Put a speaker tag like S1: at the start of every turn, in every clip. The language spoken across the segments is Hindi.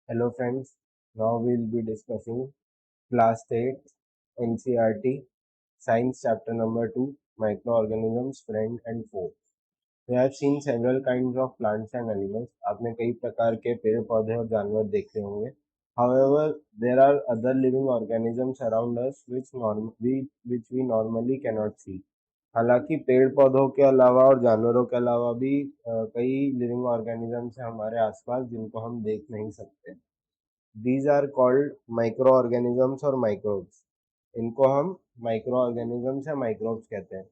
S1: Hello friends, now we'll be discussing Class 8 NCERT Science Chapter number 2 Microorganisms Friend and Foe. We have seen several kinds of plants and animals. आपने कई प्रकार के पेड़ पौधे और जानवर देखे होंगे. However, there are other living organisms around us which we normally cannot see. हालांकि पेड़ पौधों के अलावा और जानवरों के अलावा भी कई लिविंग ऑर्गेनिजम्स हैं हमारे आसपास जिनको हम देख नहीं सकते. These are called micro organisms और माइक्रोब्स. इनको हम माइक्रो ऑर्गेनिजम्स या माइक्रोब्स कहते हैं.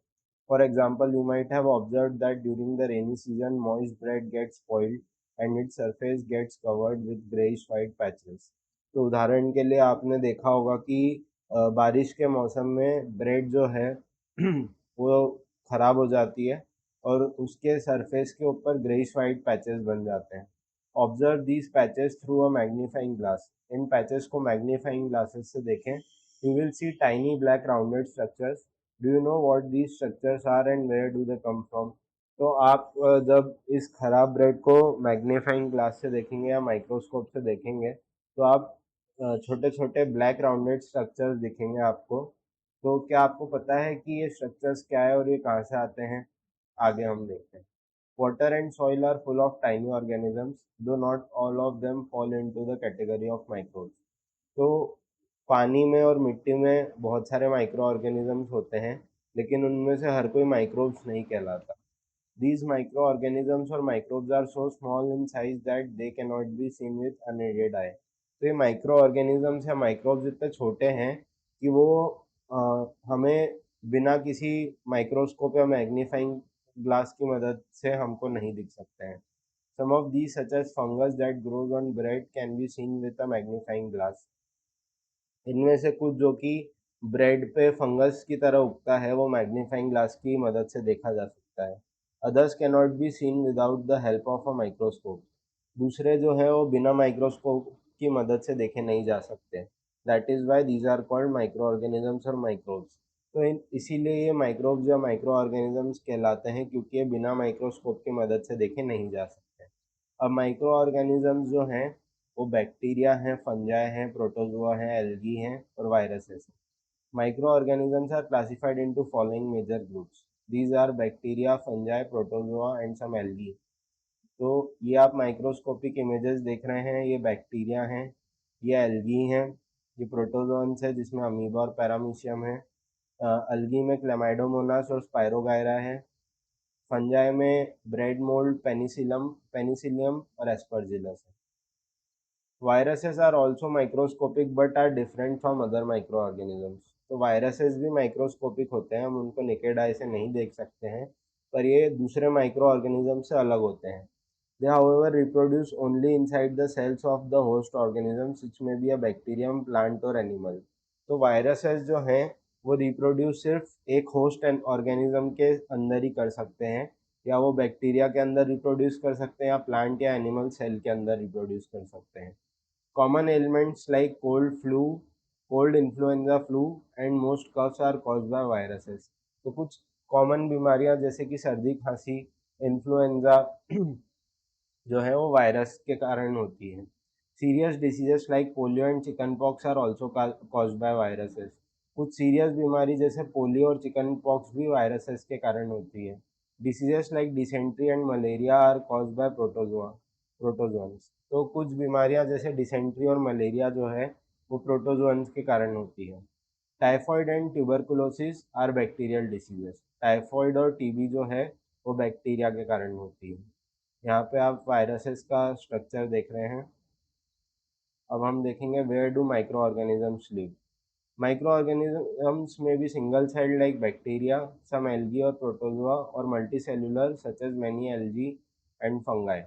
S1: For example, you might have observe that during the rainy season moist bread gets spoiled and its surface gets covered with greyish white patches. तो उदाहरण के लिए आपने देखा होगा कि बारिश के मौसम में ब्रेड जो है वो खराब हो जाती है और उसके सरफेस के ऊपर ग्रेइश वाइट पैचेस बन जाते हैं. Observe these patches through a magnifying glass. इन पैचेस को मैग्नीफाइंग ग्लासेस से देखें. You will see tiny black rounded structures. Do you know what these structures are and where do they come from? तो आप जब इस खराब ब्रेड को मैग्नीफाइंग ग्लास से देखेंगे या माइक्रोस्कोप से देखेंगे तो आप छोटे छोटे ब्लैक राउंडेड स्ट्रक्चर्स दिखेंगे आपको. तो क्या आपको पता है कि ये स्ट्रक्चर्स क्या है और ये कहाँ से आते हैं? आगे हम देखते हैं. Water and soil are full of tiny organisms, though not all of them fall into the category of microbes. तो पानी में और मिट्टी में बहुत सारे माइक्रो ऑर्गेनिजम्स होते हैं, लेकिन उनमें से हर कोई माइक्रोब्स नहीं कहलाता. These microorganisms or microbes are so small in size that they cannot be seen with unaided eye. तो ये माइक्रो ऑर्गेनिजम्स या माइक्रोब्स इतने छोटे हैं कि वो हमें बिना किसी माइक्रोस्कोप या मैग्नीफाइंग ग्लास की मदद से हमको नहीं दिख सकते हैं. Some of these such as fungus that grows on bread can be seen with a magnifying glass. इनमें से कुछ जो कि ब्रेड पे फंगस की तरह उगता है वो मैग्नीफाइंग ग्लास की मदद से देखा जा सकता है. Others can not be seen without the help of a microscope. दूसरे जो है वो बिना माइक्रोस्कोप की मदद से देखे नहीं जा सकते. That is why these are called micro organisms और माइक्रोब्स. तो इसीलिए ये माइक्रोब्स या माइक्रो ऑर्गेनिजम्स कहलाते हैं क्योंकि ये बिना माइक्रोस्कोप की मदद से देखे नहीं जा सकते. अब माइक्रो ऑर्गेनिजम्स जो हैं वो बैक्टीरिया हैं, फंजाई हैं, प्रोटोजोआ हैं, एल्गी हैं और वायरसेस हैं. Micro organisms are classified into following major groups. These are bacteria, fungi, protozoa and some algae. तो ये आप माइक्रोस्कोपिक इमेजेस देख रहे हैं, ये बैक्टीरिया हैं, ये एल्गी हैं, ये प्रोटोजोन्स है जिसमें अमीबा और पैरामीशियम है. एल्गी में क्लेमाइडोमोनास और स्पायरोगायरा है. फंजाई में ब्रेड मोल्ड, पेनिसिलियम और एस्परजिलस है. Viruses are also microscopic but are different from other micro organisms. तो वायरसेस भी माइक्रोस्कोपिक होते हैं, हम उनको नेकेड आई से नहीं देख सकते हैं, पर ये दूसरे माइक्रो ऑर्गेनिज्म से अलग होते हैं. They however reproduce only inside the cells of the host organisms which may be a bacterium, plant और एनिमल. तो वायरसेस जो हैं वो रिप्रोड्यूस सिर्फ एक होस्ट ऑर्गेनिज्म के अंदर ही कर सकते हैं, या वो बैक्टीरिया के अंदर रिप्रोड्यूस कर सकते हैं या प्लांट या एनिमल सेल के अंदर रिप्रोड्यूस कर सकते हैं. Common ailments like cold influenza flu and most coughs are caused by viruses. तो कुछ कॉमन बीमारियां जैसे कि सर्दी, खांसी, इन्फ्लुएंजा जो है वो वायरस के कारण होती है. Serious diseases like polio and chicken pox are also caused by viruses. कुछ सीरियस बीमारी जैसे पोलियो और चिकन पॉक्स भी वायरसेस के कारण होती है. Diseases like dysentery and malaria are caused by protozoans. तो कुछ बीमारियां जैसे डिसेंट्री और मलेरिया जो है वो प्रोटोजोन्स के कारण होती है. Typhoid and tuberculosis are bacterial diseases. Typhoid और टीबी जो है वो बैक्टीरिया के कारण होती है. यहाँ पे आप वायरसेस का स्ट्रक्चर देख रहे हैं. अब हम देखेंगे where do micro organisms live. Micro organisms में भी single celled like bacteria, some algae और प्रोटोजोआ और multi cellular such as many algae and fungi.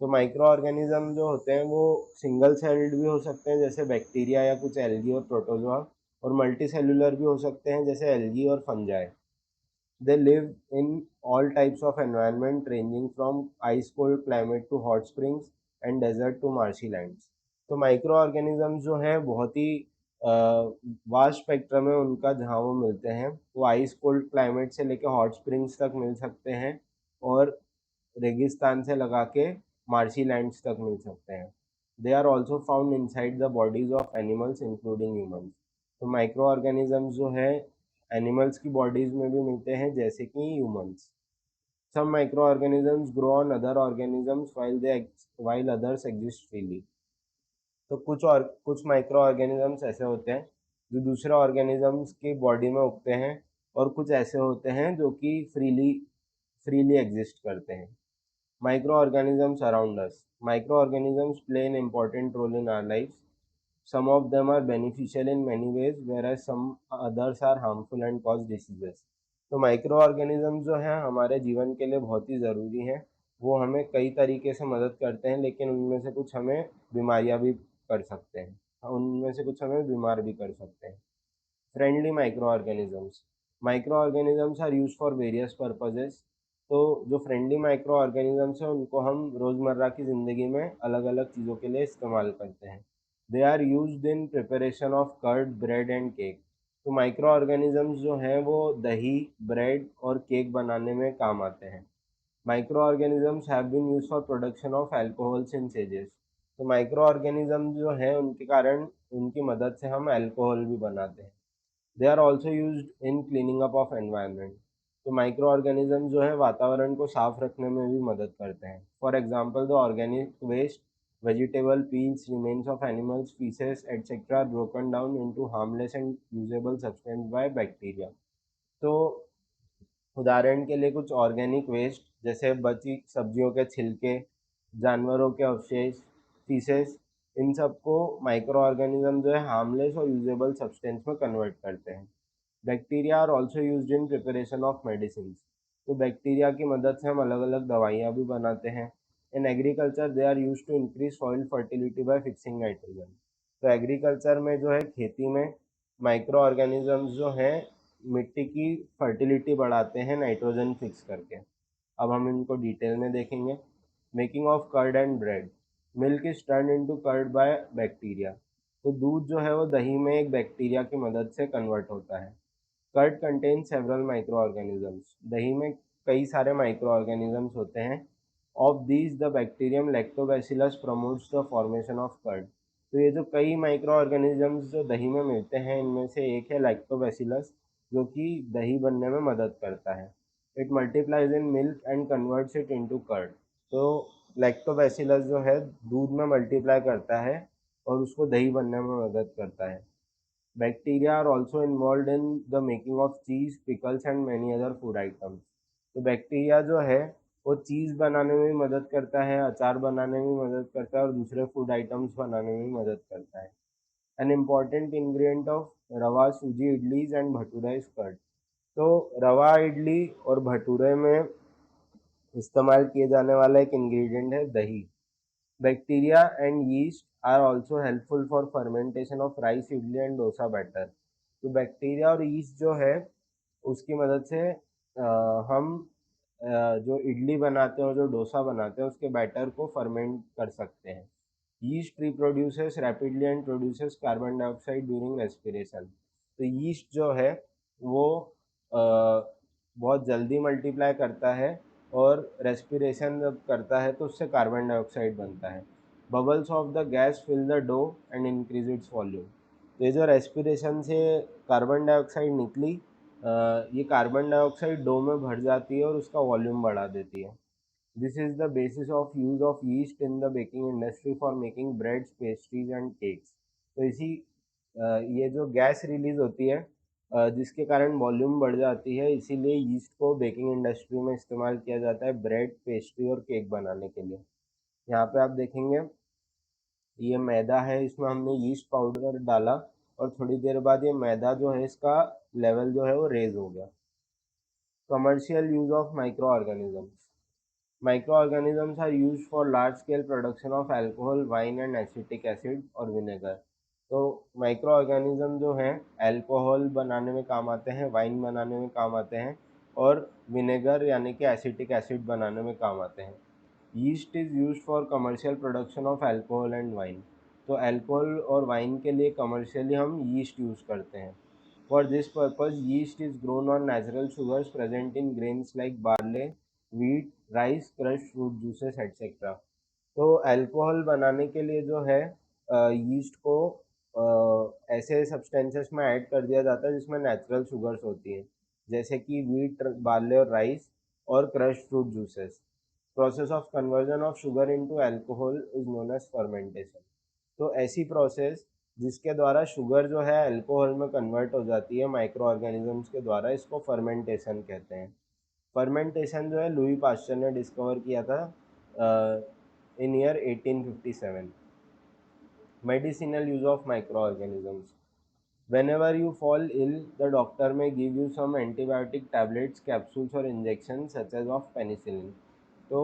S1: तो माइक्रो ऑर्गेनिज्म जो होते हैं वो सिंगल सेल्ड भी हो सकते हैं जैसे बैक्टीरिया या कुछ एल्गी और प्रोटोजोआ, और मल्टी सेलुलर भी हो सकते हैं जैसे एल्गी और fungi. They live in all types of environment ranging from ice cold climate to hot springs and desert to marshy lands. तो माइक्रो ऑर्गेनिजम्स जो हैं बहुत ही वास्ट स्पेक्ट्रम है उनका जहाँ वो मिलते हैं. वो आइस कोल्ड क्लाइमेट से लेकर हॉट स्प्रिंग्स तक मिल सकते हैं और रेगिस्तान से लगा के मार्शी लैंड्स तक मिल सकते हैं. They are also found inside the bodies of animals including humans. तो माइक्रो ऑर्गेनिजम्स जो है एनिमल्स की बॉडीज में भी मिलते हैं जैसे कि humans. Some micro organisms grow on other organisms while others exist freely। तो कुछ माइक्रो ऑर्गेनिजम्स ऐसे होते हैं जो दूसरे ऑर्गेनिजम्स की बॉडी में उगते हैं, और कुछ ऐसे होते हैं जो कि फ्रीली एग्जिस्ट करते हैं। Micro organisms around us, micro organisms play an important role in our lives. Some of them are beneficial in many ways, whereas some others are harmful and cause diseases। तो माइक्रो ऑर्गेनिज्म जो है हमारे जीवन के लिए बहुत ही ज़रूरी है। वो हमें कई तरीके से मदद करते हैं, लेकिन उनमें से कुछ हमें बीमारियां भी कर सकते हैं, उनमें से कुछ हमें बीमार भी कर सकते हैं। Friendly micro organisms, micro organisms are use for various purposes. तो जो फ्रेंडली माइक्रो ऑर्गेनिजम्स हैं उनको हम रोज़मर्रा की ज़िंदगी में अलग अलग चीज़ों के लिए इस्तेमाल करते हैं। They are used in preparation of curd, bread and cake. तो माइक्रो ऑर्गेनिजम्स जो हैं वो दही, ब्रेड और केक बनाने में काम आते हैं। Micro organisms have been use for production of alcohol since ages. तो माइक्रो ऑर्गेनिज्म जो है उनके कारण, उनकी मदद से हम अल्कोहल भी बनाते हैं। They are also use in cleaning up of environment. तो माइक्रो ऑर्गेनिज्म जो है वातावरण को साफ रखने में भी मदद करते हैं। For example the organic waste, vegetable peels, remains of animals faeces etcetera are broken down into harmless and usable substance by bacteria. तो उदाहरण के लिए कुछ ऑर्गेनिक वेस्ट जैसे बची सब्जियों के छिलके, जानवरों के अवशेष, फीसेस, इन सबको माइक्रो ऑर्गेनिज्म जो है हार्मलेस और यूजेबल सब्सटेंस में कन्वर्ट करते हैं। Bacteria are also used in preparation of medicine. तो बैक्टीरिया की मदद से हम अलग अलग दवाइयाँ भी बनाते हैं। In agriculture they are use to increase soil fertility by fixing nitrogen. तो एग्रीकल्चर में जो है खेती में माइक्रो ऑर्गेनिजम्स जो हैं मिट्टी की फर्टिलिटी बढ़ाते हैं नाइट्रोजन फिक्स करके। अब हम इनको डिटेल में देखेंगे। Making of curd and bread, milk is turn into curd by bacteria. तो दूध जो है वो दही में एक बैक्टीरिया की मदद से कन्वर्ट होता है। Curd contain several micro organisms, दही में कई सारे माइक्रो ऑर्गेनिजम्स होते हैं। Of these the bacterium lactobacillus promotes the formation of curd. तो ये जो कई माइक्रो ऑर्गेनिजम्स जो दही में मिलते हैं इनमें से एक है लैक्टोबैसिलस, जो कि दही बनने में मदद करता है। It multiplies in milk and converts it into curd. तो लैक्टोबैसिलस जो है दूध में मल्टीप्लाई करता है और उसको दही बनने में मदद करता है। Bacteria are also involve in the making of cheese, pickles and many other food items. तो बैक्टीरिया जो है वो चीज़ बनाने में भी मदद करता है, अचार बनाने में भी मदद करता है और दूसरे फूड आइटम्स बनाने में भी मदद करता है। An important ingredient of rava, sooji, idlis and bhatura is curd. तो रवा, इडली और भटूरे में इस्तेमाल किए जाने वाला एक इंग्रेडिएंट है दही। Bacteria and yeast are also helpful for fermentation of rice, idli and dosa batter. तो बैक्टीरिया और यीस्ट जो है उसकी मदद से हम जो इडली बनाते हैं और जो डोसा बनाते हैं उसके बैटर को फर्मेंट कर सकते हैं। Yeast reproduces rapidly and produces carbon dioxide during respiration. तो यीस्ट जो है वो बहुत जल्दी मल्टीप्लाई करता है और रेस्पिरेशन जब करता है तो उससे कार्बन डाइऑक्साइड बनता है। Bubbles of the gas fill the dough and increase its volume. तो ये जो रेस्पिरेशन से कार्बन डाइऑक्साइड निकली, ये कार्बन डाइऑक्साइड डो में भर जाती है और उसका वॉल्यूम बढ़ा देती है। This is the basis of use of yeast in the baking industry for making breads, pastries and cakes. तो ये जो गैस रिलीज होती है जिसके कारण वॉल्यूम बढ़ जाती है, इसीलिए यीस्ट को बेकिंग इंडस्ट्री में इस्तेमाल किया जाता है ब्रेड, पेस्ट्री और केक बनाने के लिए। यहाँ पे आप देखेंगे ये मैदा है, इसमें हमने यीस्ट पाउडर डाला और थोड़ी देर बाद ये मैदा जो है इसका लेवल जो है वो रेज हो गया। Commercial use of micro organisms, microorganisms are used for large scale production of alcohol, wine and acetic acid और vinegar। तो माइक्रो ऑर्गेनिज्म जो हैं अल्कोहल बनाने में काम आते हैं, वाइन बनाने में काम आते हैं और विनेगर यानी कि एसिटिक एसिड बनाने में काम आते हैं। Yeast is use for commercial production of alcohol and wine. तो अल्कोहल और वाइन के लिए कमर्शियली हम यीस्ट यूज़ करते हैं। For this purpose, yeast is grown on natural sugars present in grains like barley, wheat, rice, crushed fruit juices, etc. तो अल्कोहल बनाने के लिए जो है यीस्ट को ऐसे सब्सटेंसेस में ऐड कर दिया जाता है जिसमें नेचुरल शुगर्स होती हैं, जैसे कि वीट, बार्ले और राइस और crushed fruit juices. Process of conversion of sugar into alcohol is known as fermentation. तो ऐसी प्रोसेस जिसके द्वारा शुगर जो है अल्कोहल में कन्वर्ट हो जाती है माइक्रो ऑर्गेनिजम्स के द्वारा, इसको फर्मेंटेशन कहते हैं। फर्मेंटेशन जो है लुई पास्चर ने डिस्कवर किया था in year 1857। Medicinal use of micro organisms. Whenever you fall ill, the doctor may give you some antibiotic tablets, capsules और injections such as of penicillin। तो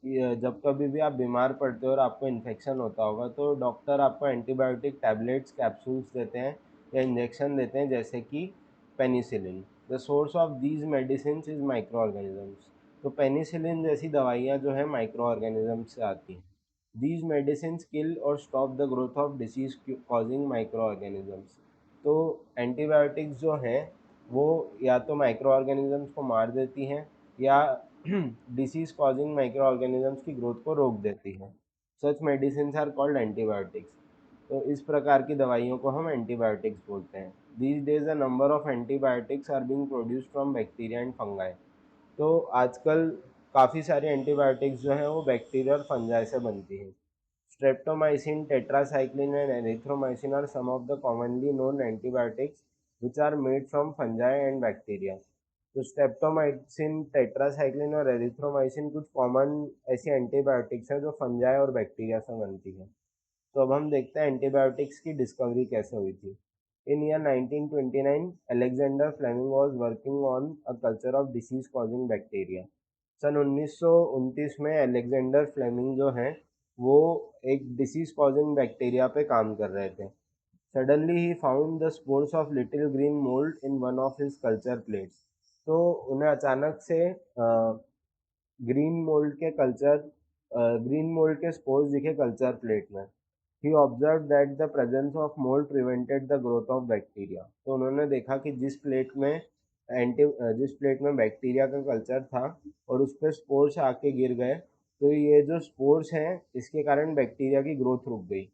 S1: जब कभी भी आप बीमार पड़ते हो और आपको इन्फेक्शन होता होगा तो डॉक्टर आपको एंटीबायोटिक टैबलेट्स, कैप्सूल्स देते हैं या इंजेक्शन देते हैं, जैसे कि penicillin. The source of these medicine is micro organisms. तो पेनिसिलिन जैसी दवाइयाँ जो है माइक्रो ऑर्गेनिजम्स से आती हैं। These medicines kill or stop the growth of disease causing microorganisms। तो एंटीबायोटिक्स जो हैं वो या तो माइक्रो ऑर्गेनिजम्स को मार देती हैं या डिसीज कॉजिंग माइक्रो ऑर्गेनिजम्स की ग्रोथ को रोक देती हैं। सच मेडिसिन आर कॉल्ड एंटीबायोटिक्स। तो इस प्रकार की दवाइयों को हम एंटीबायोटिक्स बोलते हैं। These days a number of antibiotics are being produced from bacteria and fungi. तो आजकल काफ़ी सारे एंटीबायोटिक्स जो हैं वो बैक्टीरिया और फंजाई से बनती हैं। Streptomycin, tetracycline and erythromycin are some of the commonly known antibiotics which are made from fungi and bacteria. तो स्ट्रेप्टोमाइसिन, टेट्रासाइक्लिन और एरिथ्रोमाइसिन कुछ कॉमन ऐसी एंटीबायोटिक्स हैं जो फंजाई और बैक्टीरिया से बनती हैं। तो अब हम देखते हैं एंटीबायोटिक्स की डिस्कवरी कैसे हुई थी। In year 1929 Alexander Fleming was working on a culture of disease causing bacteria. सन 1929 में अलेक्जेंडर फ्लेमिंग जो हैं वो एक डिसीज कॉजिंग बैक्टीरिया पे काम कर रहे थे। Suddenly he found the spores of little green mold in one of his culture plates. तो उन्हें अचानक से ग्रीन मोल्ड के कल्चर ग्रीन मोल्ड के स्पोर्स दिखे कल्चर प्लेट में। He observe that the presence of mold prevented the growth of bacteria. तो उन्होंने देखा कि जिस प्लेट में बैक्टीरिया का कल्चर था और उस पर स्पोर्स आके गिर गए, तो ये जो स्पोर्स हैं इसके कारण बैक्टीरिया की ग्रोथ रुक गई।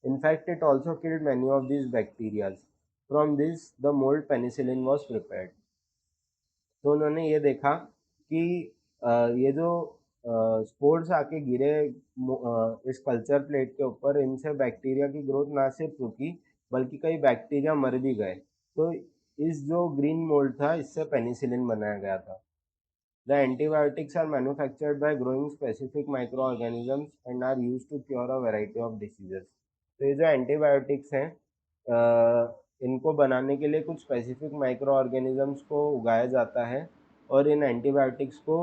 S1: In fact it also killed many of this bacterias. From this the mould penicillin was prepared. तो उन्होंने ये देखा कि ये जो स्पोर्स आके गिरे इस कल्चर प्लेट के ऊपर, इनसे बैक्टीरिया की ग्रोथ ना सिर्फ रुकी बल्कि कई बैक्टीरिया मर भी गए। तो इस जो ग्रीन मोल्ड था इससे पेनिसिलिन बनाया गया था। The antibiotics are manufactured by growing specific micro organisms and are use to cure a variety of diseases. तो ये जो एंटीबायोटिक्स हैं इनको बनाने के लिए कुछ स्पेसिफिक माइक्रो ऑर्गेनिजम्स को उगाया जाता है और इन एंटीबायोटिक्स को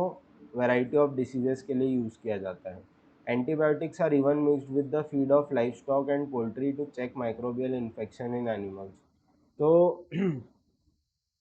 S1: वैरायटी ऑफ डिसीजेस के लिए यूज़ किया जाता है। Antibiotics are even mixed with the feed of life stock and poultry to check microbial infection in animals. तो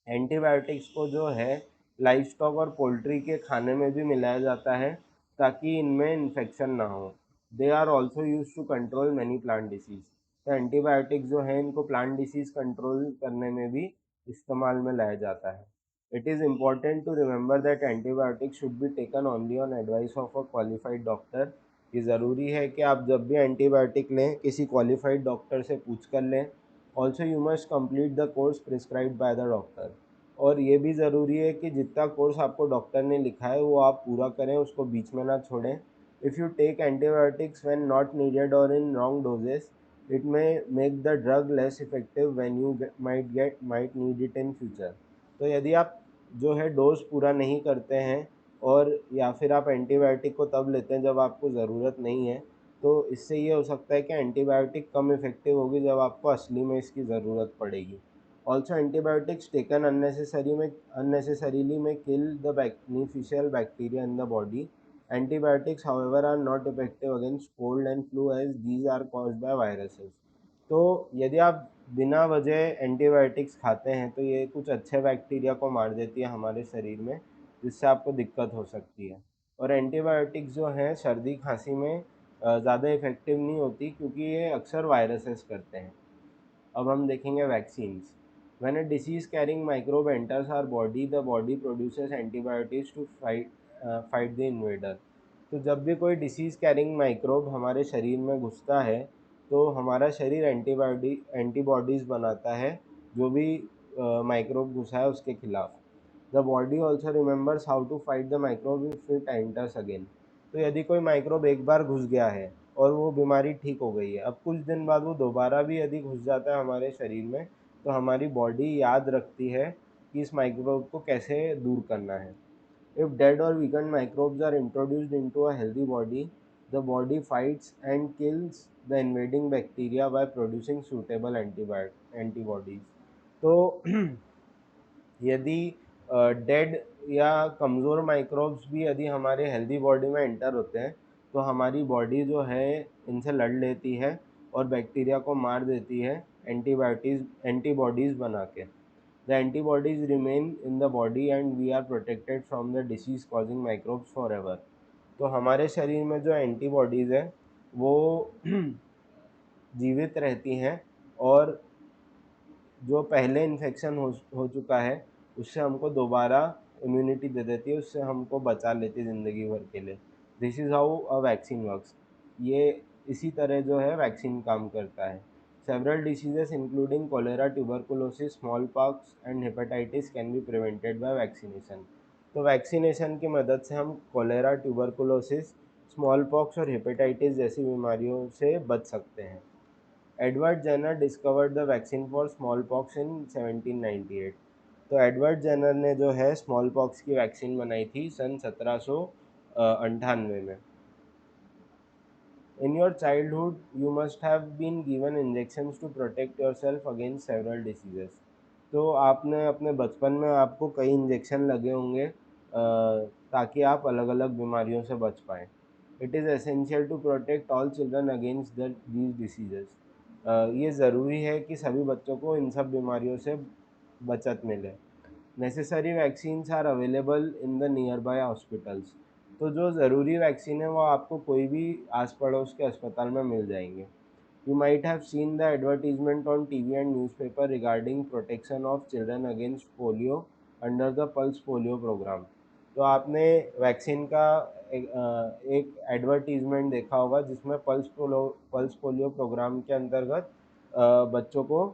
S1: एंटीबायोटिक्स को जो है लाइव स्टॉक और पोल्ट्री के खाने में भी मिलाया जाता है ताकि इनमें इन्फेक्शन ना हो। They are also use to control many plant disease. तो एंटीबायोटिक्स जो है इनको प्लांट डिसीज कंट्रोल करने में भी इस्तेमाल में लाया जाता है। It is important to remember that antibiotics should be taken only on advice of a qualified doctor. ये ज़रूरी है कि आप जब भी एंटीबायोटिक लें किसी क्वालिफाइड डॉक्टर से पूछ कर लें। Also you must complete the course prescribed by the doctor. और ये भी ज़रूरी है कि जितना कोर्स आपको डॉक्टर ने लिखा है वो आप पूरा करें, उसको बीच में ना छोड़ें। If you take antibiotics when not needed or in wrong doses, it may make the drug less effective when you might need it in future. तो यदि आप जो है डोज पूरा नहीं करते हैं और या फिर आप एंटीबायोटिक को तब लेते हैं जब आपको ज़रूरत नहीं है, तो इससे ये हो सकता है कि एंटीबायोटिक कम इफ़ेक्टिव होगी जब आपको असली में इसकी ज़रूरत पड़ेगी। Also, antibiotics taken unnecessarily may kill the beneficial bacteria in the body. Antibiotics, however, are not effective against cold and flu as these are caused by viruses. तो यदि आप बिना वजह एंटीबायोटिक्स खाते हैं तो ये कुछ अच्छे बैक्टीरिया को मार देती है हमारे शरीर में, जिससे आपको दिक्कत हो सकती है। और एंटीबायोटिक्स जो हैं सर्दी खांसी में ज़्यादा इफ़ेक्टिव नहीं होती क्योंकि ये अक्सर वायरसेस करते हैं। अब हम देखेंगे vaccines. When a disease carrying microbe enters our body, the body produces antibiotics to fight the invader. तो जब भी कोई डिसीज़ कैरिंग माइक्रोब हमारे शरीर में घुसता है तो हमारा शरीर एंटीबॉडीज़ बनाता है जो भी माइक्रोब घुसा है उसके खिलाफ। The body also remembers how to fight the microbe if it enters again. तो यदि कोई माइक्रोब एक बार घुस गया है और वो बीमारी ठीक हो गई है, अब कुछ दिन बाद वो दोबारा भी यदि घुस जाता है हमारे शरीर में, तो हमारी बॉडी याद रखती है कि इस माइक्रोब को कैसे दूर करना है। If dead or weakened microbes are introduced into a healthy body, the body fights and kills the invading bacteria by producing suitable antibodies. तो यदि डेड या कमज़ोर माइक्रोब्स भी यदि हमारे हेल्दी बॉडी में एंटर होते हैं तो हमारी बॉडी जो है इनसे लड़ लेती है और बैक्टीरिया को मार देती है एंटीबॉडीज़ बना के। The antibodies remain in the body and we are protected from the disease causing microbes forever. तो हमारे शरीर में जो एंटीबॉडीज़ है वो जीवित रहती हैं और जो पहले इन्फेक्शन हो चुका है उससे हमको दोबारा इम्यूनिटी दे देती है, उससे हमको बचा लेती है ज़िंदगी भर के लिए। This is how a vaccine works. ये इसी तरह जो है वैक्सीन काम करता है। Several diseases including cholera, tuberculosis, small pox and hepatitis can be prevented by vaccination. तो वैक्सीनेशन की मदद से हम कोलेरा, ट्यूबरकुलोसिस, स्मॉल पॉक्स और हेपेटाइटिस जैसी बीमारियों से बच सकते हैं। Edward Jenner discovered the vaccine for small pox in 1798। तो एडवर्ड जेनर ने जो है स्मॉल पॉक्स की वैक्सीन बनाई थी सन 1798 में। In your childhood, you must have been given injections to protect yourself against several diseases. तो आपने अपने बचपन में आपको कई इंजेक्शन लगे होंगे ताकि आप अलग अलग बीमारियों से बच पाएँ। It is essential to protect all children against these diseases. ये ज़रूरी है कि सभी बच्चों को इन सब बीमारियों से बचत मिले। Necessary vaccines are available in the nearby hospitals. तो जो ज़रूरी वैक्सीन है वो आपको कोई भी आस पड़ोस के अस्पताल में मिल जाएंगे। You might have seen the advertisement on TV and newspaper regarding protection of children against polio under the pulse polio programme. तो आपने वैक्सीन का एक एडवर्टीजमेंट देखा होगा जिसमें पल्स पोलियो प्रोग्राम के अंतर्गत बच्चों को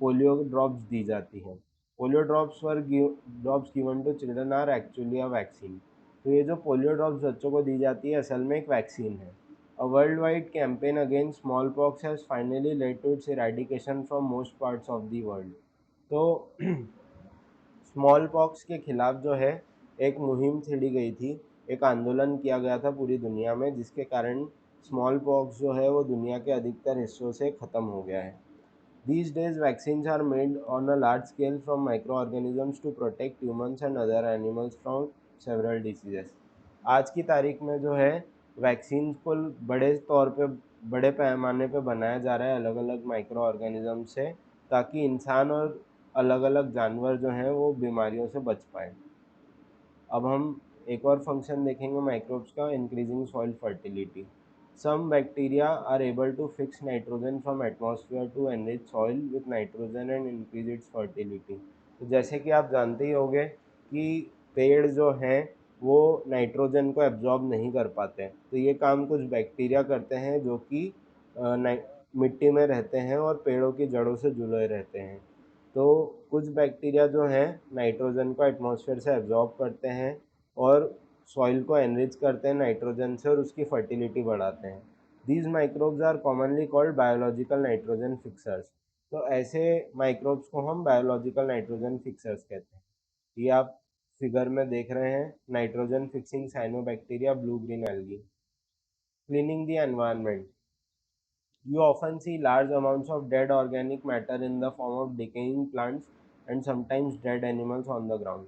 S1: पोलियो ड्रॉप्स दी जाती हैं। Polio drops given to children are actually a vaccine. तो ये जो पोलियो ड्रॉप्स बच्चों को दी जाती है असल में एक वैक्सीन है। A worldwide campaign against smallpox has finally led to its eradication from most parts of the world. तो स्मॉल पॉक्स के खिलाफ जो है एक मुहिम छेड़ी गई थी, एक आंदोलन किया गया था पूरी दुनिया में जिसके कारण स्मॉल पॉक्स जो है वो दुनिया के अधिकतर हिस्सों से ख़त्म हो गया है। These days, vaccines are made on a large scale from microorganisms to protect humans and other animals from several diseases. आज की तारीख में जो है वैक्सीन को बड़े तौर पे बड़े पैमाने पे बनाया जा रहा है अलग अलग माइक्रो ऑर्गेनिज्म से, ताकि इंसान और अलग अलग जानवर जो हैं वो बीमारियों से बच पाएँ। अब हम एक और फंक्शन देखेंगे माइक्रोब्स का, increasing soil fertility. Some bacteria are able to fix nitrogen from atmosphere to enrich soil with nitrogen and increase its fertility. तो जैसे कि आप जानते ही होंगे कि पेड़ जो हैं वो नाइट्रोजन को एब्जॉर्ब नहीं कर पाते हैं, तो ये काम कुछ बैक्टीरिया करते हैं जो कि मिट्टी में रहते हैं और पेड़ों की जड़ों से जुड़े रहते हैं। तो कुछ बैक्टीरिया जो हैं नाइट्रोजन को एटमॉस्फेयर से एब्जॉर्ब करते हैं और सॉइल को एनरिच करते हैं नाइट्रोजन से और उसकी फर्टिलिटी बढ़ाते हैं। These microbes are commonly called biological nitrogen fixers. तो ऐसे माइक्रोब्स को हम बायोलॉजिकल नाइट्रोजन फिक्सर्स कहते हैं। ये आप फिगर में देख रहे हैं, nitrogen fixing cyanobacteria, blue green algae. Cleaning the environment. You often see large amounts of dead organic matter in the form of decaying plants and sometimes dead animals on the ground.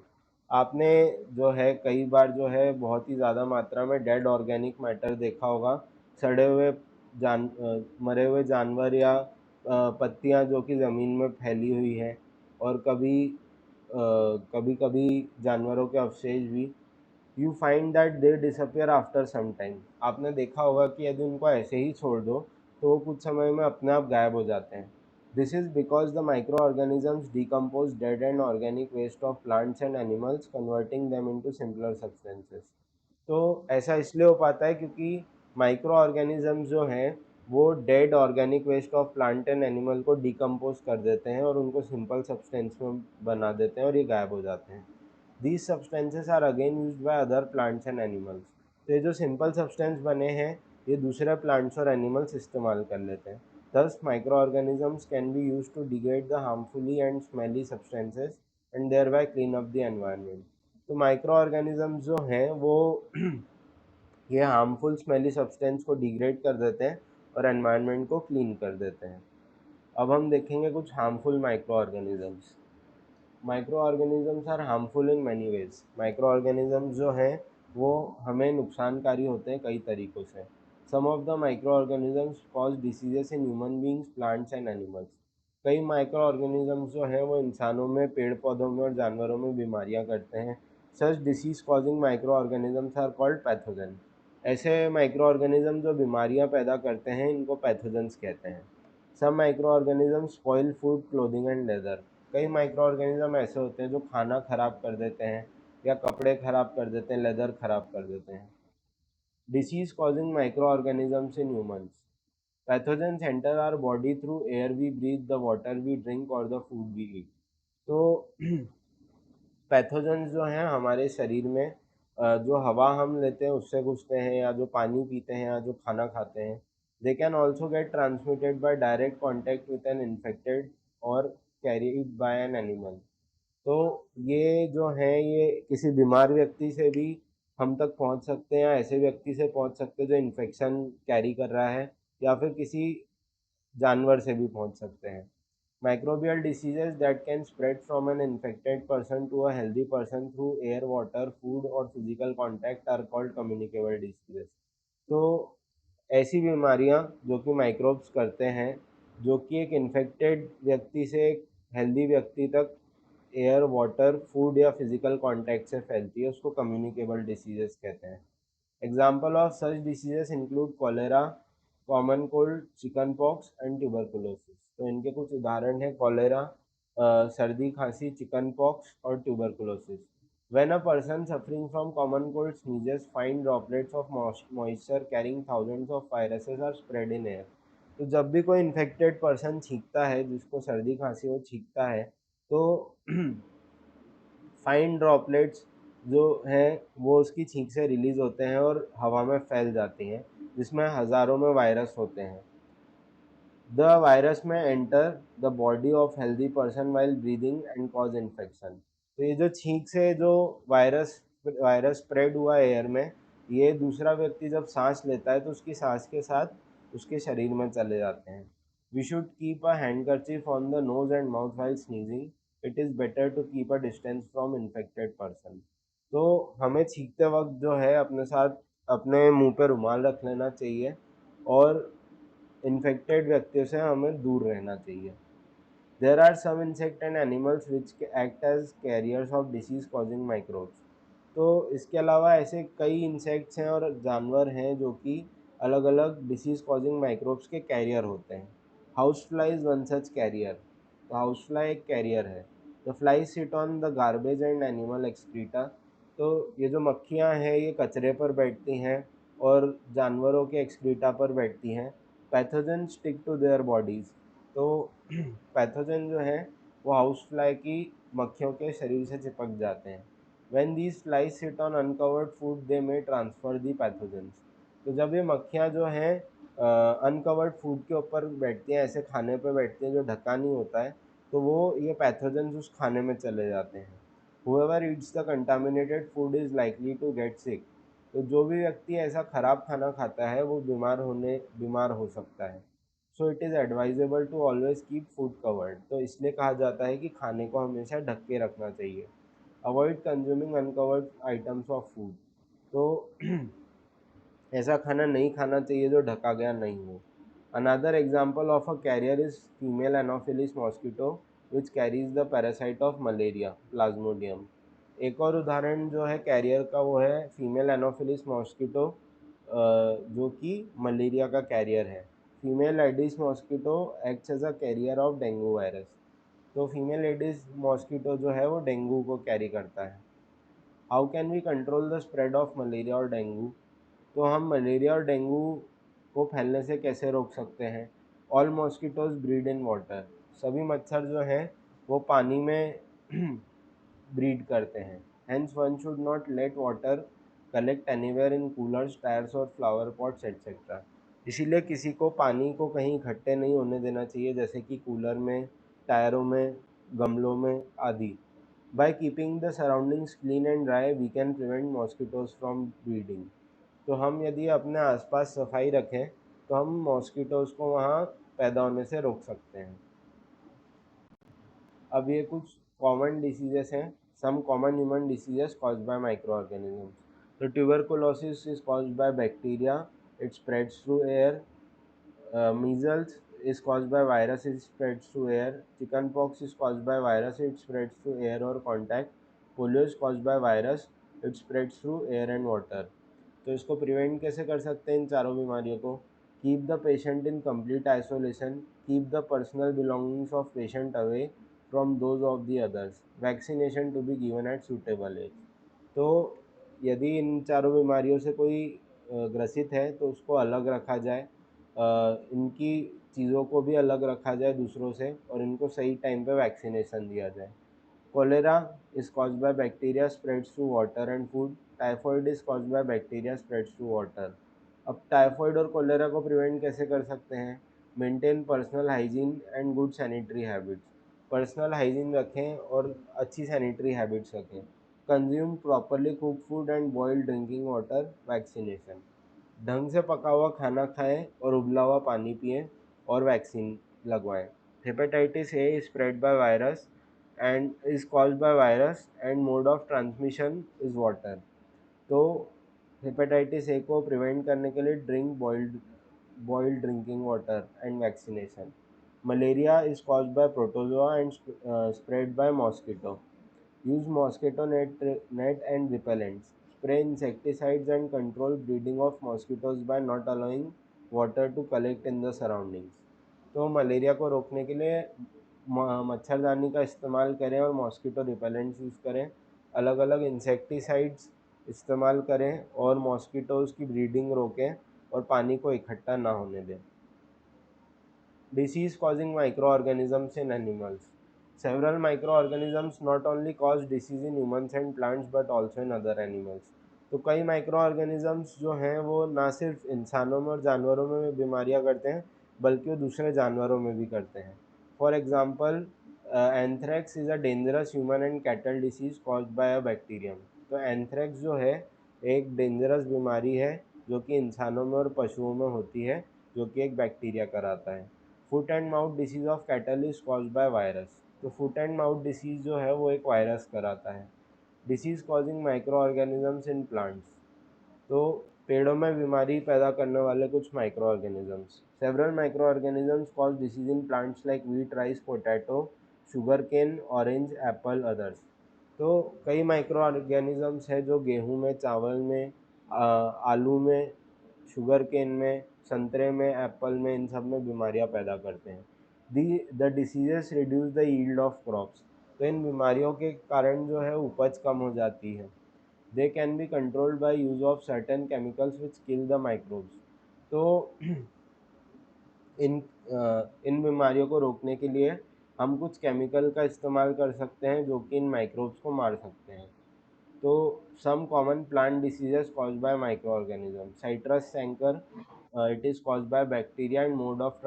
S1: आपने जो है कई बार जो है बहुत ही ज़्यादा मात्रा में डेड ऑर्गेनिक मैटर देखा होगा, सड़े हुए मरे हुए जानवर या पत्तियां जो कि ज़मीन में फैली हुई हैं और कभी कभी जानवरों के अवशेष भी। You find that they disappear after some time. आपने देखा होगा कि यदि उनको ऐसे ही छोड़ दो तो वो कुछ समय में अपने आप गायब हो जाते हैं। This is because the micro organisms decompose dead and organic waste of plants and animals converting them into simpler substances. तो ऐसा इसलिए हो पाता है क्योंकि माइक्रो ऑर्गेनिजम्स जो हैं वो dead organic waste of plant and animal को डिकम्पोज कर देते हैं और उनको सिंपल सब्सटेंस में बना देते हैं और ये गायब हो जाते हैं। These substances are again used by other plants and animals. तो ये जो सिंपल सब्सटेंस बने हैं ये दूसरे प्लांट्स और एनिमल्स इस्तेमाल कर लेते हैं। Thus, microorganisms can be used to degrade the harmfully and smelly substances and thereby clean up the environment. तो माइक्रो ऑर्गेनिजम्स जो हैं वो ये हार्मफुल स्मेली सब्सटेंस को डिग्रेड कर देते हैं और एनवायरनमेंट को क्लीन कर देते हैं। अब हम देखेंगे कुछ harmful micro organisms. Micro organisms are harmful in many ways. Micro organisms जो हैं वो हमें नुकसानकारी होते हैं कई तरीक़ों से। Some of the micro organisms cause diseases in human beings, plants and animals. कई माइक्रो ऑर्गेनिजम्स जो हैं वो इंसानों में, पेड़ पौधों में और जानवरों में बीमारियां करते हैं। Such disease causing micro organisms are called pathogen. ऐसे माइक्रो ऑर्गेनिज्म जो बीमारियां पैदा करते हैं इनको पैथोजेंस कहते हैं। सब micro organism spoil food, clothing and leather. कई माइक्रो ऑर्गेनिज्म ऐसे होते हैं जो खाना खराब कर देते हैं या कपड़े खराब कर देते हैं, लेदर खराब कर देते हैं। Disease causing micro organisms in humans. Pathogens enter our body through air we breathe, the water we drink और द फूड वी ईट। तो पैथोजेंस जो हैं हमारे शरीर में जो हवा हम लेते हैं उससे घुसते हैं, या जो पानी पीते हैं, या जो खाना खाते हैं। They can also get transmitted by direct contact with an infected और कैरीड बाय एन एनिमल। तो ये जो हैं ये किसी बीमार व्यक्ति से भी हम तक पहुंच सकते हैं, या ऐसे व्यक्ति से पहुंच सकते हैं जो इन्फेक्शन कैरी कर रहा है, या फिर किसी जानवर से भी पहुंच सकते हैं। Microbial diseases that can spread from an infected person to a healthy person through air, water, food or physical contact are called communicable diseases. तो ऐसी बीमारियां जो कि माइक्रोब्स करते हैं, जो कि एक इन्फेक्टेड व्यक्ति से एक हेल्दी व्यक्ति तक एयर, वाटर, फूड या फिजिकल कांटेक्ट से फैलती है, उसको कम्युनिकेबल डिसीजेस कहते हैं। Example of such diseases include cholera, common cold, chicken pox and tuberculosis. तो इनके कुछ उदाहरण हैं कॉलेरा, सर्दी खांसी, चिकन पॉक्स और tuberculosis. When a person suffering from common cold sneezes, fine droplets of moisture carrying thousands of viruses are spread in air. तो जब भी कोई इन्फेक्टेड पर्सन छींकता है, जिसको सर्दी खांसी वो छींकता है, तो फाइन ड्रॉपलेट्स जो हैं वो उसकी छींक से रिलीज होते हैं और हवा में फैल जाती हैं, जिसमें हज़ारों में वायरस होते हैं। द वायरस में enter the body of healthy person while breathing and cause infection. तो ये जो छींक से जो वायरस वायरस स्प्रेड हुआ एयर में, ये दूसरा व्यक्ति जब सांस लेता है तो उसकी सांस के साथ उसके शरीर में चले जाते हैं। We should keep a handkerchief on the nose and mouth while sneezing. It is better to keep a distance from infected person. तो हमें छींकते वक्त जो है अपने साथ अपने मुंह पे रुमाल रख लेना चाहिए और इन्फेक्टेड व्यक्तियों से हमें दूर रहना चाहिए। There are some insect and animals which act as carriers of disease causing microbes. तो इसके अलावा ऐसे कई इंसेक्ट्स हैं और जानवर हैं जो कि अलग अलग डिसीज कॉजिंग माइक्रोब्स के कैरियर होते हैं। Housefly is one such carrier. तो हाउस फ्लाई एक कैरियर है। The fly sit on the garbage and animal excreta. तो ये जो मक्खियाँ हैं ये कचरे पर बैठती हैं और जानवरों के एक्सक्रीटा पर बैठती हैं। Pathogen stick to their bodies. तो पैथोजन जो है वो हाउस फ्लाई की मक्खियों के शरीर से चिपक जाते हैं। When these flies sit on uncovered food, they may transfer the pathogens. तो जब ये मक्खियाँ जो हैं अनकवर्ड फूड के ऊपर बैठती हैं, ऐसे खाने पे बैठती हैं जो ढका नहीं होता है, तो वो ये पैथोजेंस उस खाने में चले जाते हैं। Whoever eats the contaminated food is likely to get sick. तो जो भी व्यक्ति ऐसा खराब खाना खाता है वो बीमार हो सकता है। So it is advisable to always keep food covered. तो इसलिए कहा जाता है कि खाने को हमेशा ढक के रखना चाहिए। Avoid consuming uncovered items of food. तो ऐसा खाना नहीं खाना चाहिए जो ढका गया नहीं हो। Another example of a carrier is female anopheles mosquito which carries the parasite of malaria, plasmodium. एक और उदाहरण जो है कैरियर का वो है फीमेल एनोफिलिस मॉस्किटो, जो कि मलेरिया का कैरियर है। Female aedes mosquito acts as a carrier of dengue virus. तो फीमेल एडिस मॉस्किटो जो है वो डेंगू को कैरी करता है। How can we control the spread of malaria और डेंगू? तो हम मलेरिया और डेंगू को फैलने से कैसे रोक सकते हैं? All mosquitoes breed in water. सभी मच्छर जो हैं वो पानी में ब्रीड करते हैं। Hence one should not let water collect anywhere in coolers, tyres और फ्लावर पॉट्स एटसेट्रा। इसीलिए किसी को पानी को कहीं इकट्ठे नहीं होने देना चाहिए, जैसे कि कूलर में, टायरों में, गमलों में आदि। By keeping the surroundings clean and dry we can prevent mosquitoes from breeding. तो हम यदि अपने आसपास सफाई रखें तो हम मॉस्किटोज को वहाँ पैदा होने से रोक सकते हैं। अब ये कुछ कॉमन डिसीजेस हैं, some common human diseases caused by micro organisms. तो tuberculosis is caused by bacteria, it spreads through air. Measles is caused by virus, it spreads through air. Chickenpox is caused by virus, it spreads through air or contact. Polio is caused by virus, it spreads through air and water. तो इसको प्रिवेंट कैसे कर सकते हैं इन चारों बीमारियों को? Keep the patient in complete isolation, keep the personal belongings of patient away from those of the others, vaccination to be given at suitable age. तो यदि इन चारों बीमारियों से कोई ग्रसित है तो उसको अलग रखा जाए, इनकी चीज़ों को भी अलग रखा जाए दूसरों से, और इनको सही टाइम पे वैक्सीनेशन दिया जाए। Cholera is caused by bacteria spreads through water and food. Typhoid is caused by bacteria spreads through water. अब टाइफॉइड और कोलेरा को प्रिवेंट कैसे कर सकते हैं? Maintain personal hygiene and good sanitary habits. Personal hygiene रखें और अच्छी सैनिटरी हैबिट्स रखें। Consume properly cook food and boiled drinking water. Vaccination, ढंग से पका हुआ खाना खाएं और उबला हुआ पानी पिएं और वैक्सीन लगवाएं। Hepatitis A is spread by virus and is caused by virus and mode of transmission is water. तो हेपेटाइटिस ए को प्रिवेंट करने के लिए drink boiled drinking water and vaccination. Malaria is caused bye protozoa and spread by mosquito. Use mosquito net and repellents. Spray insecticides and control breeding of mosquitoes by not allowing water to collect in the surroundings. तो मलेरिया को रोकने के लिए मच्छरदानी का इस्तेमाल करें और मॉस्किटो रिपेलेंट्स यूज़ करें, अलग अलग इंसेक्टिसाइड्स इस्तेमाल करें और मॉस्किटोज़ की ब्रीडिंग रोकें और पानी को इकट्ठा ना होने दें। Disease causing microorganisms in animals. Several microorganisms not only cause disease in humans and plants but also in other animals. तो कई माइक्रो ऑर्गेनिजम्स जो हैं वो ना सिर्फ इंसानों में और जानवरों में भी बीमारियां करते हैं, बल्कि वो दूसरे जानवरों में भी करते हैं। For example, anthrax is a dangerous human and cattle disease caused by a bacterium. तो एंथ्रेक्स जो है एक डेंजरस बीमारी है जो कि इंसानों में और पशुओं में होती है, जो कि एक बैक्टीरिया कराता है। Foot and mouth disease of cattle is caused by virus. तो फुट एंड माउथ डिसीज जो है वो एक वायरस कराता है। Disease causing micro organisms in plants. तो पेड़ों में बीमारी पैदा करने वाले कुछ micro organisms. Several micro organisms cause disease in plants like wheat, rice, potato, sugar cane, orange, apple, others. तो कई माइक्रो ऑर्गेनिजम्स हैं जो गेहूं में, चावल में, आलू में, शुगर केन में, संतरे में, एप्पल में, इन सब में बीमारियां पैदा करते हैं। The diseases reduce the yield of crops. तो इन बीमारियों के कारण जो है उपज कम हो जाती है। They can be controlled by use of certain chemicals which kill the microbes. तो इन इन बीमारियों को रोकने के लिए हम कुछ केमिकल का इस्तेमाल कर सकते हैं जो कि इन माइक्रोब्स को मार सकते हैं। तो some common plant diseases caused by microorganisms. Citrus canker, it is caused by bacteria and mode of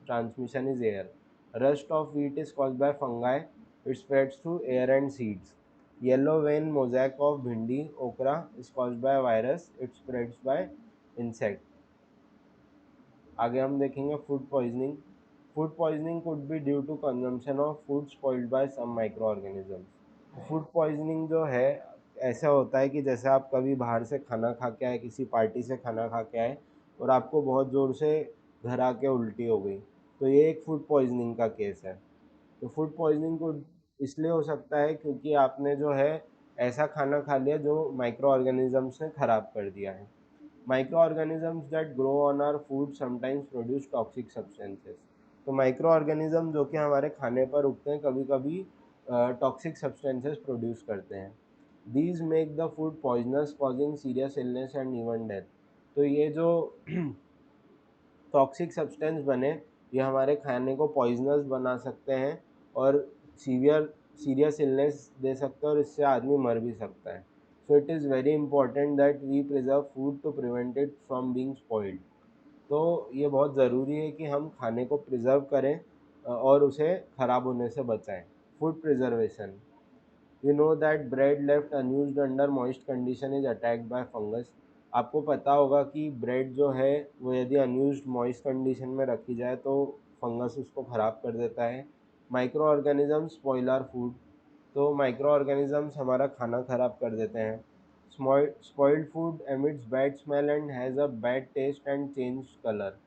S1: transmission is air. Rust of wheat is caused by fungi. It spreads through air and seeds. Yellow vein mosaic of bhindi, okra is caused by a virus. It spreads by insect. आगे हम देखेंगे food poisoning. Food poisoning could be due to consumption of food spoiled by some micro organisms. Food poisoning जो है ऐसा होता है कि जैसे आप कभी बाहर से खाना खा के आए, किसी पार्टी से खाना खा के आए और आपको बहुत ज़ोर से घर आके उल्टी हो गई, तो ये एक फूड पॉइजनिंग का केस है। तो फूड पॉइजनिंग को इसलिए हो सकता है क्योंकि आपने जो है ऐसा खाना खा लिया जो माइक्रो ऑर्गेनिजम्स ने ख़राब कर दिया है। Microorganisms that grow on our food sometimes produce toxic substances. तो माइक्रो ऑर्गेनिज्म जो कि हमारे खाने पर उगते हैं कभी कभी टॉक्सिक सब्सटेंसेस प्रोड्यूस करते हैं। These make the food poisonous causing serious illness and even death. तो ये जो टॉक्सिक सब्सटेंस बने, ये हमारे खाने को पॉइजनस बना सकते हैं और सीरियस इलनेस दे सकते हैं और इससे आदमी मर भी सकता है। So it is very important that we preserve food to prevent it from being spoiled. तो ये बहुत ज़रूरी है कि हम खाने को प्रिजर्व करें और उसे ख़राब होने से बचाएं। Food preservation, we know that bread left unused under moist condition is attacked by fungus. आपको पता होगा कि ब्रेड जो है वो यदि अनयूज्ड मॉइस्ट कंडीशन में रखी जाए तो फंगस उसको ख़राब कर देता है। Micro organism spoil our food, तो माइक्रो ऑर्गेनिजम्स हमारा खाना ख़राब कर देते हैं। Spoiled food emits bad smell and has a bad taste and change colour.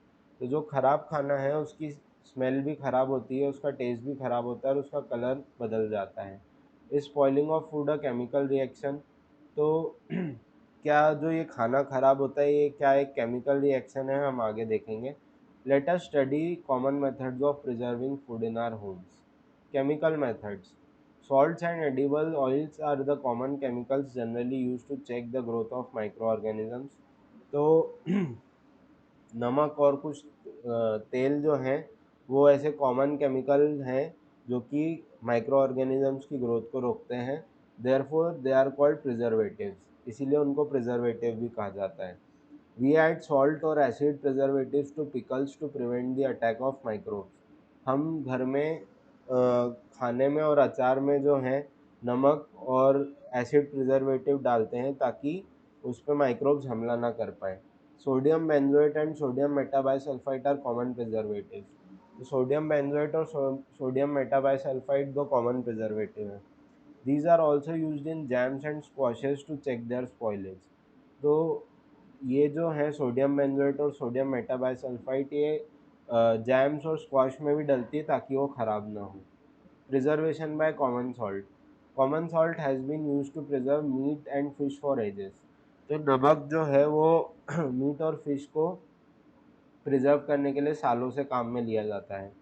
S1: तो जो ख़राब खाना है उसकी स्मेल भी ख़राब होती है, उसका टेस्ट भी ख़राब होता है और उसका कलर बदल जाता है। Is spoiling of food a chemical reaction, तो क्या जो ये खाना ख़राब होता है ये क्या एक केमिकल रिएक्शन है, हम आगे देखेंगे। Let us study common methods of preserving food in our homes. Chemical methods, salts and edible oils are the common chemicals generally used to check the growth of microorganisms। तो नमक और कुछ तेल जो हैं वो ऐसे कॉमन केमिकल हैं जो कि माइक्रो ऑर्गेनिजम्स की ग्रोथ को रोकते हैं। Therefore they are called preservatives, इसीलिए उनको प्रिजर्वेटिव भी कहा जाता है। वी ऐड सॉल्ट और acid preservatives to pickles to prevent the attack of microbes. हम घर में खाने में और अचार में जो है नमक और एसिड प्रिजर्वेटिव डालते हैं ताकि उस पर माइक्रोब्स हमला ना कर पाए। Sodium benzoate and sodium metabisulphite are common preservatives. तो सोडियम बेंजोएट और सोडियम मेटाबाइसल्फाइड दो कॉमन प्रिजर्वेटिव हैं। These are also used in jams and squashes to check their spoilage. तो ये जो है सोडियम बेंजोएट और सोडियम मेटाबाइसल्फाइड ये जैम्स और स्क्वॉश में भी डलती है ताकि वो ख़राब ना हो। Preservation by common salt, common salt has been used to preserve meat and fish for ages. तो नमक जो है वो मीट और फिश को प्रिजर्व करने के लिए सालों से काम में लिया जाता है।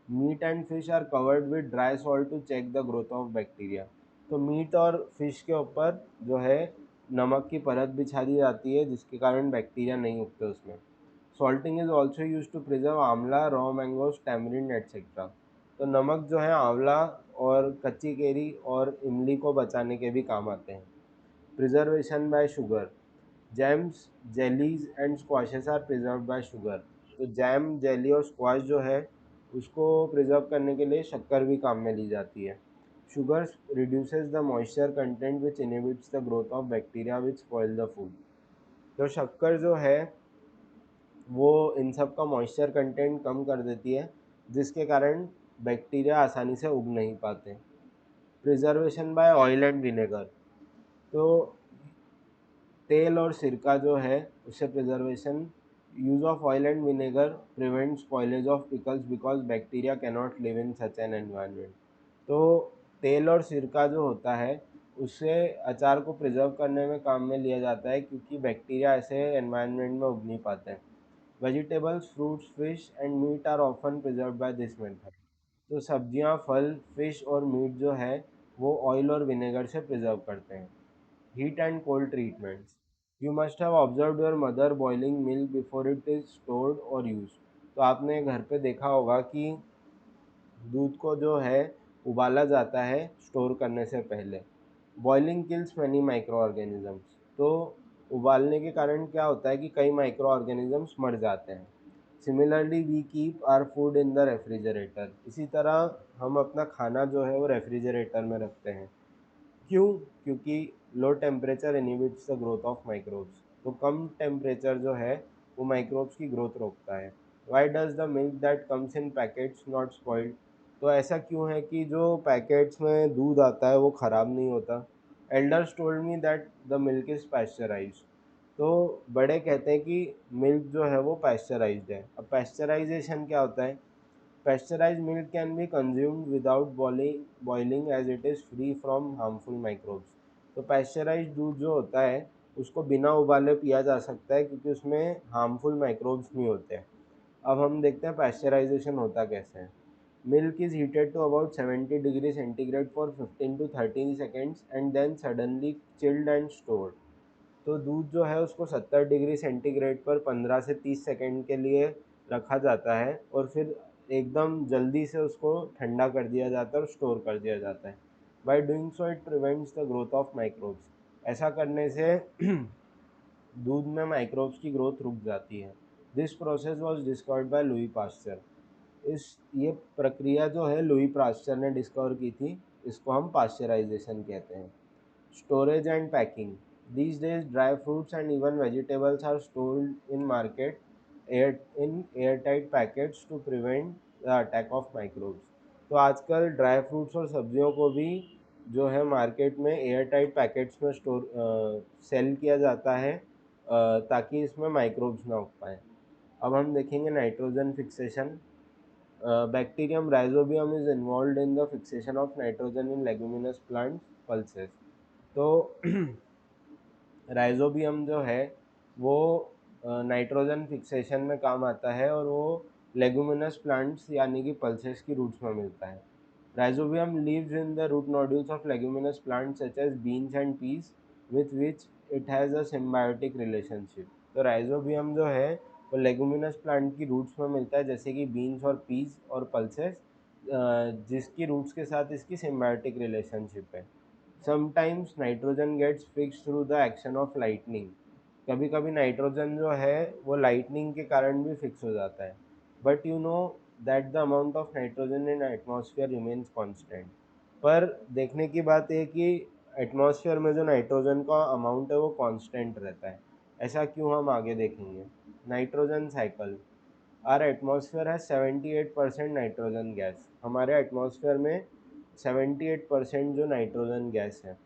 S1: Meat and fish are covered with dry salt to check the growth of bacteria. तो मीट और फिश के ऊपर जो है नमक की परत बिछा दी जाती है जिसके कारण बैक्टीरिया नहीं उगते उसमें। Salting is also use to preserve amla, raw mangoes, tamarind etcetera. तो नमक जो है आंवला और कच्ची केरी और इमली को बचाने के भी काम आते हैं। Preservation by sugar, jams, jellies and squashes are preserve by sugar. तो जैम, जेली और स्क्वाश जो है उसको प्रिजर्व करने के लिए शक्कर भी काम में ली जाती है। Sugar reduces the moisture content which inhibits the growth of bacteria which spoil the food. तो शक्कर जो है वो इन सब का मॉइस्चर कंटेंट कम कर देती है जिसके कारण बैक्टीरिया आसानी से उग नहीं पाते। Preservation by oil and vinegar, तो तेल और सिरका जो है उससे preservation. Use of oil and vinegar prevent spoilage of pickles because bacteria can not live in such an environment. तो तेल और सिरका जो होता है उससे अचार को प्रिजर्व करने में काम में लिया जाता है क्योंकि बैक्टीरिया ऐसे एनवायरनमेंट में उग नहीं पाते हैं। Vegetables, fruits, fish and meat are often preserve by this method. तो सब्जियां, फल, फिश और मीट जो है वो ऑयल और विनेगर से प्रिजर्व करते हैं। Heat and cold treatments, you must have observed your mother boiling milk before it is stored और यूज। तो आपने घर पे देखा होगा कि दूध को जो है उबाला जाता है स्टोर करने से पहले। Boiling kills many micro organisms, तो उबालने के कारण क्या होता है कि कई माइक्रो ऑर्गेनिजम्स मर जाते हैं। Similarly we keep our food in the refrigerator, इसी तरह हम अपना खाना जो है वो रेफ्रिजरेटर में रखते हैं। क्यों? क्योंकि low temperature inhibits the growth of microbes. तो कम टेम्परेचर जो है वो माइक्रोब्स की ग्रोथ रोकता है। Why does the milk that comes in packets not spoiled, तो ऐसा क्यों है कि जो पैकेट्स में दूध आता है वो ख़राब नहीं होता। Elders told me that the milk is pasteurised, तो बड़े कहते हैं कि मिल्क जो है वो पास्चराइज्ड है। अब पास्चराइजेशन क्या होता है? Pasteurized milk can be consumed without boiling as it is free from harmful microbes। तो पास्चराइज्ड दूध जो होता है उसको बिना उबाले पिया जा सकता है क्योंकि उसमें हार्मफुल माइक्रोब्स नहीं होते हैं। अब हम देखते हैं पास्चराइजेशन होता कैसे है। Milk is heated to about 70 degrees centigrade for 15 to 30 seconds and then suddenly chilled and stored. तो दूध जो है उसको 70 डिग्री सेंटीग्रेड पर 15 से 30 सेकंड के लिए रखा जाता है और फिर एकदम जल्दी से उसको ठंडा कर दिया जाता है और स्टोर कर दिया जाता है. By doing so it prevents the growth of microbes. ऐसा करने से दूध में माइक्रोब्स की ग्रोथ रुक जाती है. This process was discovered by Louis Pasteur. इस ये प्रक्रिया जो है लुई पास्चर ने डिस्कवर की थी. इसको हम पास्चराइजेशन कहते हैं. Storage and packing. These days, dry fruits and even vegetables are stored in market in airtight packets to prevent the attack of microbes. तो आजकल ड्राई फ्रूट्स और सब्जियों को भी जो है मार्केट में एयर टाइट पैकेट्स में स्टोर सेल किया जाता है ताकि इसमें माइक्रोब्स ना उग पाए. अब हम देखेंगे nitrogen fixation. Bacterium rhizobium is involved in the fixation of nitrogen in leguminous plants pulses. तो राइजोबियम जो है वो नाइट्रोजन फिक्सेशन में काम आता है और वो लेगुमिनस प्लांट्स यानी कि पल्सेस की रूट्स में मिलता है. Rhizobium lives in the root nodules of leguminous plants such as beans and peas with which it has a symbiotic relationship. तो राइजोबियम जो है वो लेगुमिनस प्लांट की रूट्स में मिलता है जैसे कि बीन्स और पीस और पल्सेस जिसकी रूट्स के साथ इसकी सिम्बायोटिक रिलेशनशिप है. Sometimes nitrogen gets fix through the action of lightning. कभी कभी नाइट्रोजन जो है वो लाइटनिंग के कारण भी फिक्स हो जाता है. But you know that the amount of nitrogen in atmosphere remains constant. पर देखने की बात है कि एटमॉस्फेयर में जो नाइट्रोजन का अमाउंट है वो कांस्टेंट रहता है. ऐसा क्यों, हम आगे देखेंगे. Nitrogen cycle. आर एटमॉस्फेयर है 78% नाइट्रोजन गैस. हमारे एटमॉस्फेयर में 78% जो नाइट्रोजन गैस है.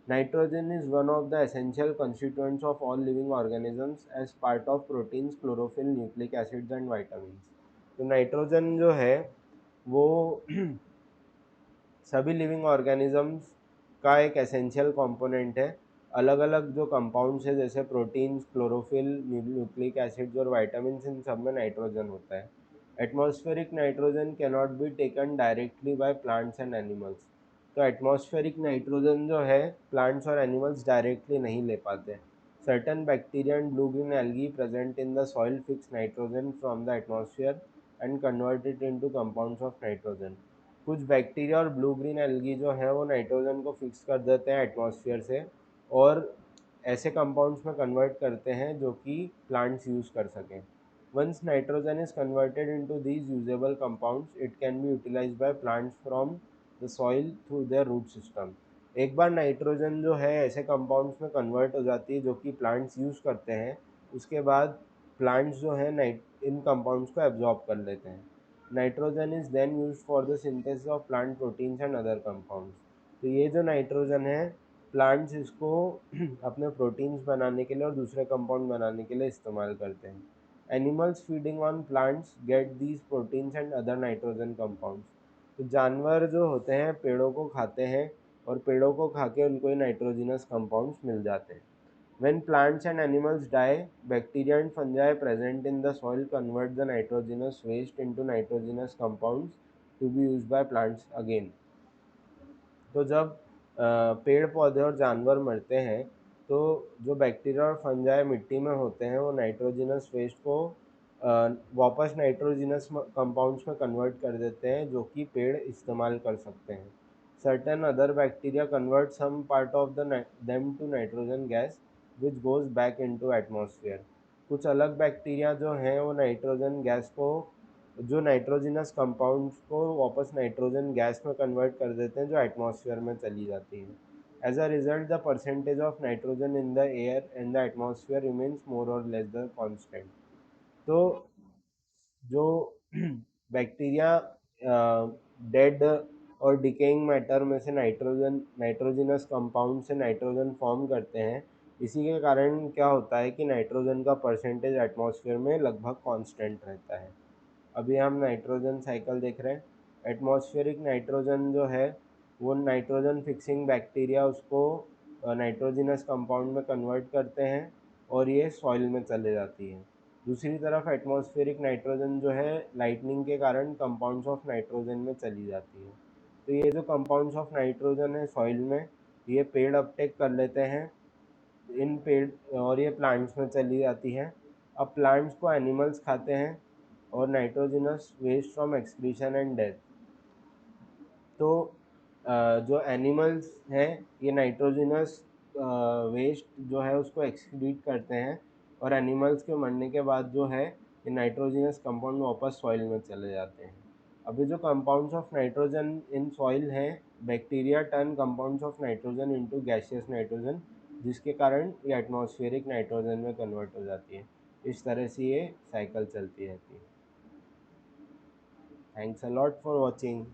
S1: Nitrogen is one of the essential constituents of all living organisms as part of proteins, chlorophyll, nucleic acids and vitamins. तो नाइट्रोजन जो है वो सभी लिविंग ऑर्गेनिजम्स का एक एसेंशियल कंपोनेंट है. अलग अलग जो कंपाउंड्स है जैसे प्रोटीन्स, क्लोरोफिल, न्यूक्लिक एसिड्स और वाइटामिन, इन सब में नाइट्रोजन होता है. Atmospheric nitrogen can not be taken directly by plants and animals. तो एटमॉस्फेरिक नाइट्रोजन जो है प्लांट्स और एनिमल्स डायरेक्टली नहीं ले पाते. Certain bacteria and blue green algae present in the soil fix nitrogen from the atmosphere and convert it into compounds of nitrogen. कुछ बैक्टीरिया और ब्लू ग्रीन एल्गी जो है वो नाइट्रोजन को फिक्स कर देते हैं एटमॉस्फेयर से और ऐसे कंपाउंड्स में कन्वर्ट करते हैं जो कि प्लांट्स यूज़ कर सकें. Once nitrogen is converted into these usable compounds it can be utilised by plants from the soil through their root system. एक बार नाइट्रोजन जो है ऐसे कंपाउंड्स में कन्वर्ट हो जाती है जो कि प्लांट्स यूज़ करते हैं, उसके बाद प्लांट्स जो है इन कंपाउंड्स को एब्जॉर्ब कर लेते हैं. Nitrogen is then use for the synthesis of plant proteins and other compounds. तो ये जो नाइट्रोजन है प्लांट्स इसको अपने प्रोटीन्स बनाने के लिए और दूसरे कंपाउंड बनाने के लिए इस्तेमाल करते हैं. Animals feeding on plants get these proteins and other nitrogen compounds. तो जानवर जो होते हैं पेड़ों को खाते हैं और पेड़ों को खा के उनको नाइट्रोजिनस कंपाउंड्स मिल जाते हैं. When plants and animals die, bacteria and fungi present in the soil convert the nitrogenous waste into nitrogenous compounds to be used by plants again. तो जब पेड़ पौधे और जानवर मरते हैं तो जो बैक्टीरिया और फंजाई मिट्टी में होते हैं वो नाइट्रोजिनस वेस्ट को वापस नाइट्रोजिनस कंपाउंड्स में कन्वर्ट कर देते हैं जो कि पेड़ इस्तेमाल कर सकते हैं. Certain other bacteria convert some part of them to nitrogen gas which goes back into atmosphere. कुछ अलग बैक्टीरिया जो हैं वो नाइट्रोजन गैस को, जो नाइट्रोजिनस कंपाउंड्स को वापस नाइट्रोजन गैस में कन्वर्ट कर देते हैं जो एटमॉस्फेयर में चली जाती है. As a result the percentage of nitrogen in the air and the atmosphere remains more or less the constant. तो जो बैक्टीरिया डेड और डिकेइंग मैटर में से नाइट्रोजिनस कंपाउंड से नाइट्रोजन फॉर्म करते हैं, इसी के कारण क्या होता है कि नाइट्रोजन का परसेंटेज एटमॉस्फेयर में लगभग कांस्टेंट रहता है. अभी हम नाइट्रोजन साइकिल देख रहे हैं. एटमॉस्फेरिक नाइट्रोजन जो है वो नाइट्रोजन फिक्सिंग बैक्टीरिया उसको नाइट्रोजिनस कंपाउंड में कन्वर्ट करते हैं और ये सॉइल में चले जाती है. दूसरी तरफ एटमॉस्फेरिक नाइट्रोजन जो है लाइटनिंग के कारण कंपाउंड्स ऑफ नाइट्रोजन में चली जाती है। तो ये जो कंपाउंड्स ऑफ नाइट्रोजन है सॉइल में, ये पेड़ अपटेक कर लेते हैं इन पेड़, और ये प्लांट्स में चली जाती है। अब प्लांट्स को एनिमल्स खाते हैं और nitrogenous waste from excretion and death. तो जो एनिमल्स हैं ये नाइट्रोजनस वेस्ट जो है उसको एक्सक्रीट करते हैं, और एनिमल्स के मरने के बाद जो है ये नाइट्रोजनस कंपाउंड वापस सॉइल में चले जाते हैं। अभी जो compounds of nitrogen in soil हैं, bacteria turn compounds of nitrogen into gaseous nitrogen, जिसके कारण ये एटमॉस्फेरिक नाइट्रोजन में कन्वर्ट हो जाती है। इस तरह से ये साइकिल चलती रहती है। Thanks a lot for watching.